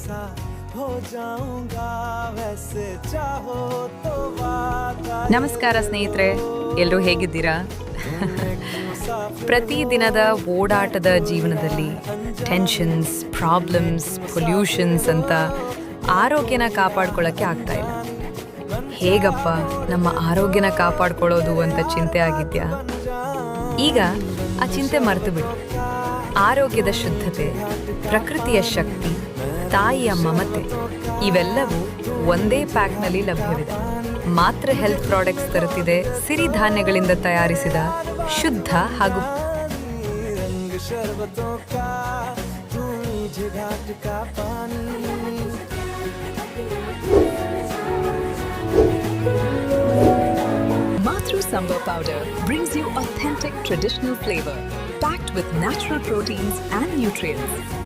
सा हो जाऊंगा वैसे चाहो तो वादा ನಮಸ್ಕಾರ ಸ್ನೇಹಿತರೆ, ಎಲ್ಲರೂ ಹೇಗಿದ್ದೀರಾ? ಪ್ರತಿದಿನದ ಓಡಾಟದ ಜೀವನದಲ್ಲಿ ಟೆನ್ಷನ್ಸ್, ಪ್ರಾಬ್ಲಮ್ಸ್, ಪೊಲ್ಯೂಷನ್ಸ್ ಅಂತ ಆರೋಗ್ಯನ ಕಾಪಾಡ್ಕೊಳ್ಳೋಕ್ಕೆ ಆಗ್ತಾ ಇಲ್ಲ. ಹೇಗಪ್ಪ ನಮ್ಮ ಆರೋಗ್ಯನ ಕಾಪಾಡ್ಕೊಳ್ಳೋದು ಅಂತ ಚಿಂತೆ ಆಗಿದ್ಯಾ? ಈಗ ಆ ಚಿಂತೆ ಮರೆತು ಬಿಡಿ. ಆರೋಗ್ಯದ ಶುದ್ಧತೆ, ಪ್ರಕೃತಿಯ ಶಕ್ತಿ, ತಾಯಿಯ ಮಮತೆ ಇವೆಲ್ಲವೂ ಒಂದೇ ಪ್ಯಾಕ್ನಲ್ಲಿ ಲಭ್ಯವಿದೆ. ಮಾತ್ರ ಹೆಲ್ತ್ ಪ್ರಾಡಕ್ಟ್ಸ್ ತರುತ್ತಿದೆ ಸಿರಿಧಾನ್ಯಗಳಿಂದ ತಯಾರಿಸಿದ ಶುದ್ಧ ಹಾಗೂ रंग शरबतों का तू मीठे घाट का पानी Matru Samba powder brings you authentic traditional flavor, packed with natural proteins and nutrients.